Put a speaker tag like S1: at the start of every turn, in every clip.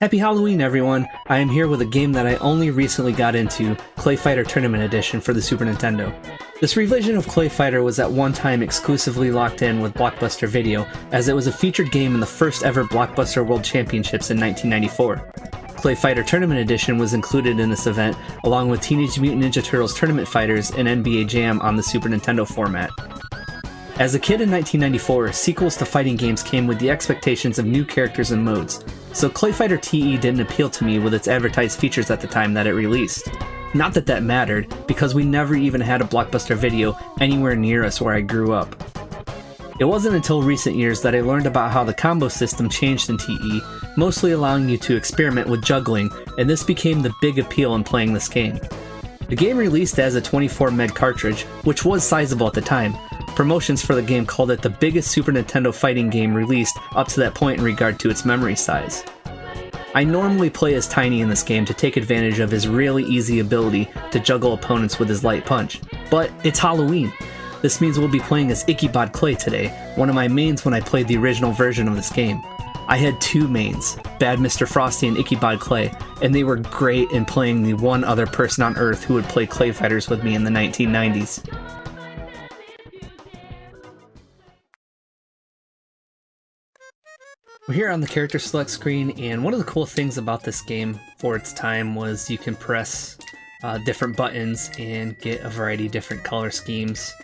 S1: Happy Halloween, everyone! I am here with a game that I only recently got into, Clayfighter Tournament Edition for the Super Nintendo. This revision of Clayfighter was at one time exclusively locked in with Blockbuster Video, as it was a featured game in the first ever Blockbuster World Championships in 1994. Clayfighter Tournament Edition was included in this event, along with Teenage Mutant Ninja Turtles Tournament Fighters and NBA Jam on the Super Nintendo format. As a kid in 1994, sequels to fighting games came with the expectations of new characters and modes, so Clayfighter TE didn't appeal to me with its advertised features at the time that it released. Not that that mattered, because we never even had a Blockbuster Video anywhere near us where I grew up. It wasn't until recent years that I learned about how the combo system changed in TE, mostly allowing you to experiment with juggling, and this became the big appeal in playing this game. The game released as a 24 meg cartridge, which was sizable at the time. Promotions for the game called it the biggest Super Nintendo fighting game released up to that point in regard to its memory size. I normally play as Tiny in this game to take advantage of his really easy ability to juggle opponents with his light punch, but it's Halloween. This means we'll be playing as Ickybod Clay today, one of my mains when I played the original version of this game. I had two mains, Bad Mr. Frosty and Ickybod Clay, and they were great in playing the one other person on Earth who would play Clay Fighters with me in the 1990s. We're here on the character select screen, and one of the cool things about this game for its time was you can press different buttons and get a variety of different color schemes.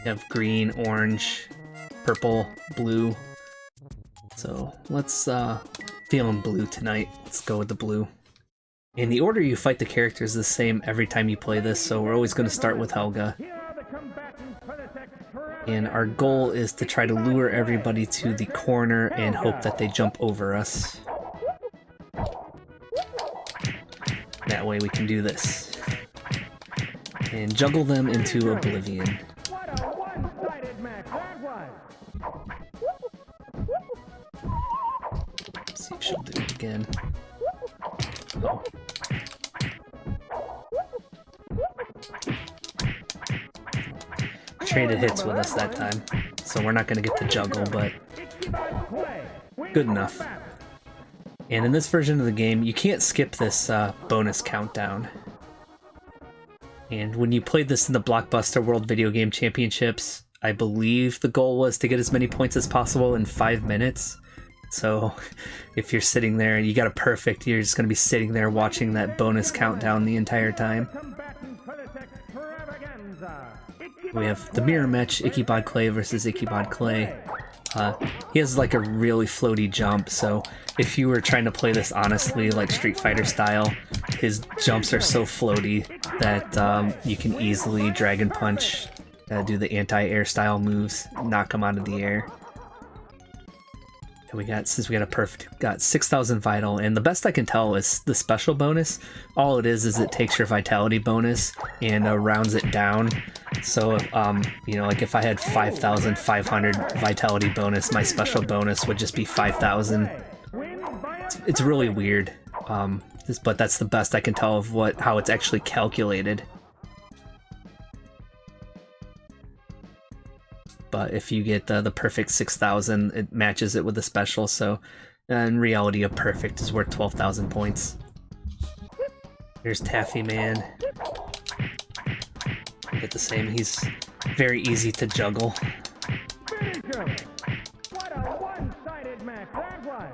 S1: You have green, orange, purple, blue. So let's feeling blue tonight. Let's go with the blue. And the order you fight the characters is the same every time you play this, so we're always going to start with Helga. And our goal is to try to lure everybody to the corner and hope that they jump over us. That way we can do this. And juggle them into oblivion. Let's see if she'll do it again. Oh. Traded hits with us that time, so we're not going to get the juggle, but good enough. And in this version of the game, you can't skip this bonus countdown. And when you played this in the Blockbuster World Video Game Championships, I believe the goal was to get as many points as possible in 5 minutes. So if you're sitting there and you got a perfect, you're just going to be sitting there watching that bonus countdown the entire time. We have the mirror match, Ickybod Clay versus Ickybod Clay. He has like a really floaty jump, so if you were trying to play this honestly, like Street Fighter style, his jumps are so floaty that you can easily Dragon Punch, do the anti-air style moves, knock him out of the air. And since we got a perfect, got 6,000 vital, and the best I can tell is the special bonus. All it is it takes your vitality bonus and rounds it down. So, you know, like if I had 5,500 vitality bonus, my special bonus would just be 5,000. It's really weird, but that's the best I can tell of how it's actually calculated. But if you get the perfect 6,000, it matches it with a special, so in reality a perfect is worth 12,000 points. Here's Taffy Man. You get the same, he's very easy to juggle. What a one-sided match that was!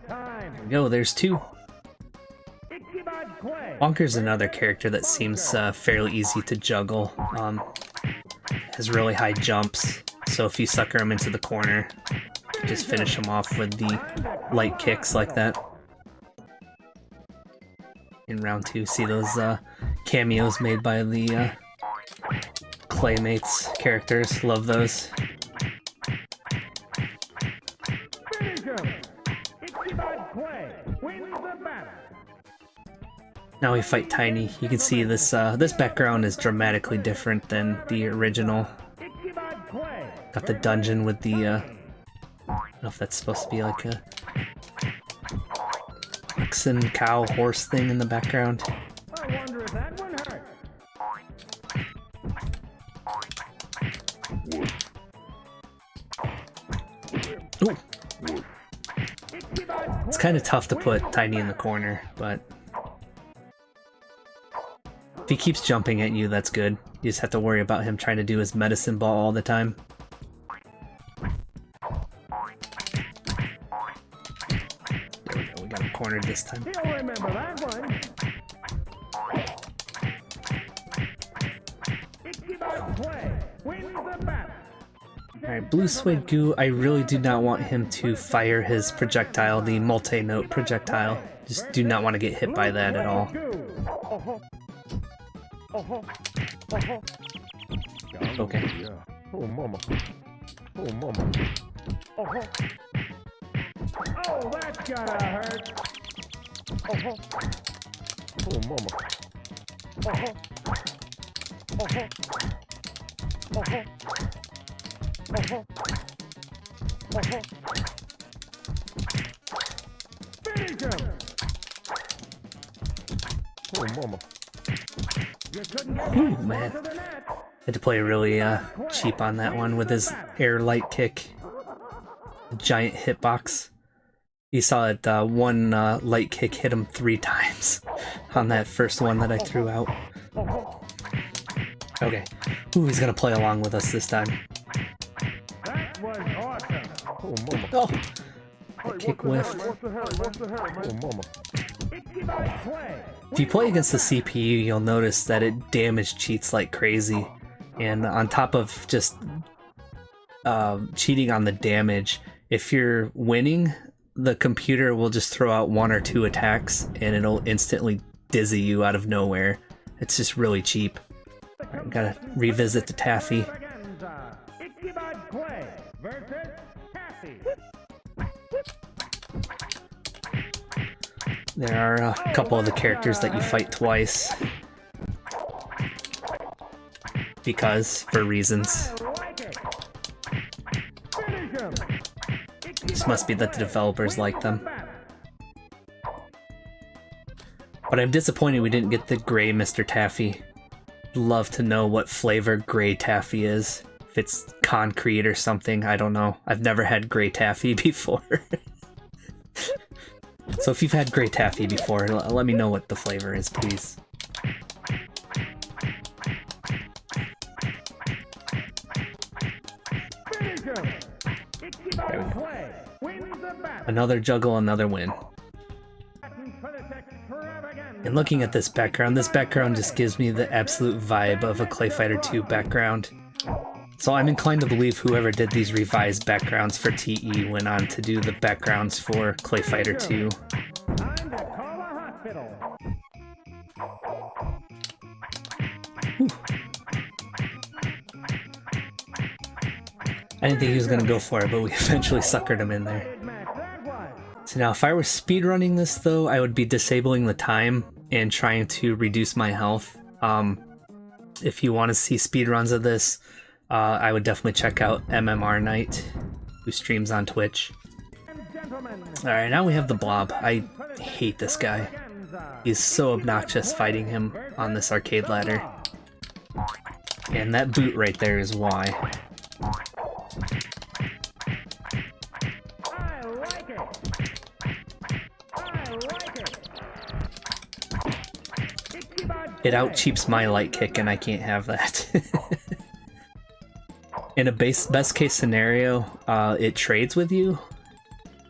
S1: There we go, there's two. Wonker's another character that seems fairly easy to juggle. Has really high jumps, so if you sucker him into the corner, you just finish him off with the light kicks like that. In round 2, see those cameos made by the Claymates characters, love those. Now we fight Tiny. You can see this this background is dramatically different than the original. Got the dungeon with the I don't know if that's supposed to be like a oxen, cow, horse thing in the background. I wonder if that one hurt. It's kind of tough to put Tiny in the corner, but if he keeps jumping at you, that's good. You just have to worry about him trying to do his medicine ball all the time. There we go, we got him cornered this time.
S2: He'll remember that one. Ickybod Clay wins the battle.
S1: Alright, Blue Suede Goo, I really do not want him to fire his projectile, the multi-note projectile. Just do not want to get hit by that at all. Okay.
S2: Oh, mama. Oh, mama. Oh, that's gotta hurt. Oh, mama. Finish him. Oh, mama. You couldn't get
S1: Ooh, man.
S2: to the net.
S1: Had to play really cheap on that one with his air light kick. A giant hitbox. You saw it, one light kick hit him 3 times on that first one that I threw out. Okay. Ooh, he's gonna play along with us this time.
S2: That was awesome.
S3: Oh, mama.
S1: Oh!
S3: Hey,
S1: That kick whiffed.
S3: What's the hurry, man? Oh, mama.
S2: Ickybod Clay.
S1: If you play against the CPU, you'll notice that it damage cheats like crazy. And on top of just cheating on the damage, if you're winning, the computer will just throw out 1 or 2 attacks and it'll instantly dizzy you out of nowhere. It's just really cheap. Alright, gotta revisit the Taffy.
S2: Ickybod Clay versus Taffy.
S1: There are a couple of the characters that you fight twice. Because, for reasons.
S2: I like it. Finish him.
S1: This must be that the developers like them. But I'm disappointed we didn't get the gray Mr. Taffy. Love to know what flavor gray taffy is. If it's concrete or something, I don't know. I've never had gray taffy before. So if you've had gray taffy before, let me know what the flavor is, please.
S2: Finish him. Ickybod Clay wins the battle.
S1: Another juggle, another win.
S2: For the extravaganza.
S1: And looking at this background just gives me the absolute vibe of a Clayfighter 2 background. So I'm inclined to believe whoever did these revised backgrounds for TE went on to do the backgrounds for Clayfighter 2.
S2: Time to call a hospital.
S1: I didn't think he was going to go for it, but we eventually suckered him in there.
S2: Big match that was.
S1: So now if I were speedrunning this though, I would be disabling the time and trying to reduce my health. If you want to see speedruns of this, I would definitely check out MMR Knight, who streams on Twitch. Alright, now we have the Blob. I hate this guy. He's so obnoxious fighting him on this arcade ladder. And that boot right there is why.
S2: I like it. I like it. Ickybod
S1: It out-cheaps my light kick and I can't have that. In a best case scenario, it trades with you,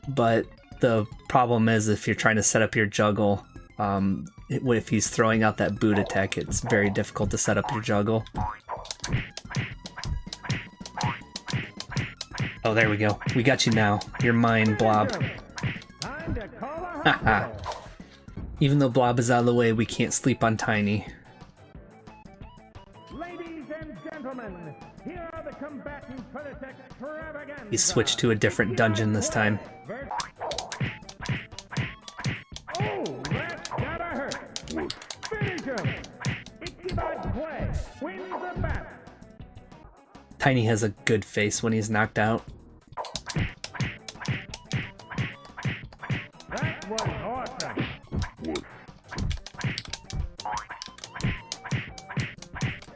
S1: but the problem is if you're trying to set up your juggle, if he's throwing out that boot attack, it's very difficult to set up your juggle. Oh, there we go. We got you now. You're mine, Blob.
S2: Time to call a
S1: Haha.
S2: hospital.
S1: Even though Blob is out of the way, we can't sleep on Tiny.
S2: Ladies and gentlemen, here are the combatants for this extravaganza.
S1: He switched to a different dungeon this time.
S2: Oh, that's gotta hurt. Finish him. Ickybod Clay wins the battle.
S1: Tiny has a good face when he's knocked out.
S2: That was awesome.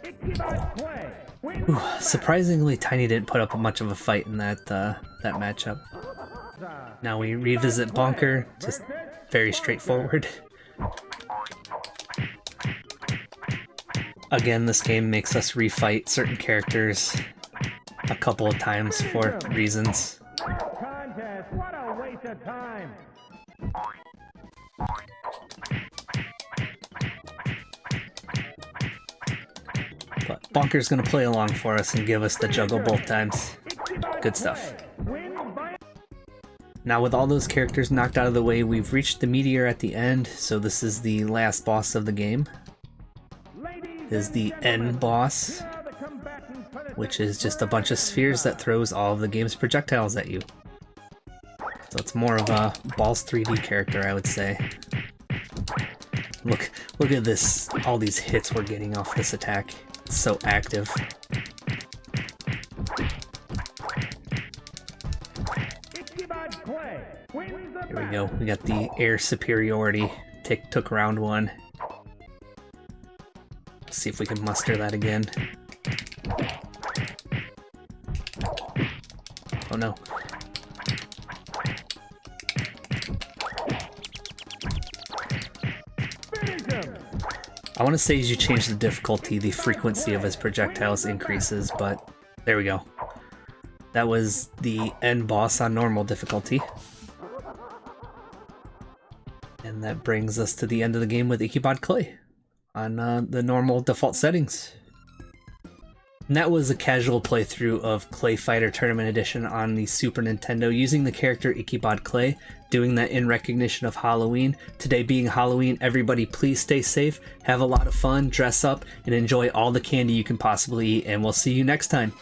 S2: Ickybod Clay wins.
S1: Ooh, surprisingly, Tiny didn't put up much of a fight in that that matchup. Now we revisit Bonker, just very straightforward. Again, this game makes us refight certain characters a couple of times for reasons.
S2: Contest. What a waste of time.
S1: But Bonker's gonna play along for us and give us the juggle both times. Good stuff. Now with all those characters knocked out of the way, we've reached the meteor at the end, so this is the last boss of the game. This is the end boss, which is just a bunch of spheres that throws all of the game's projectiles at you. So it's more of a Balls 3D character, I would say. Look at this, all these hits we're getting off this attack. It's so active.
S2: Ickybod Clay wins the
S1: Here we go, we got the air superiority. Took round one. Let's see if we can muster that again. Oh no. I want to say as you change the difficulty, the frequency of his projectiles increases, but there we go. That was the end boss on normal difficulty. And that brings us to the end of the game with Ickybod Clay on the normal default settings. And that was a casual playthrough of Clayfighter Tournament Edition on the Super Nintendo using the character Ickybod Clay, doing that in recognition of Halloween. Today being Halloween, everybody please stay safe, have a lot of fun, dress up, and enjoy all the candy you can possibly eat, and we'll see you next time.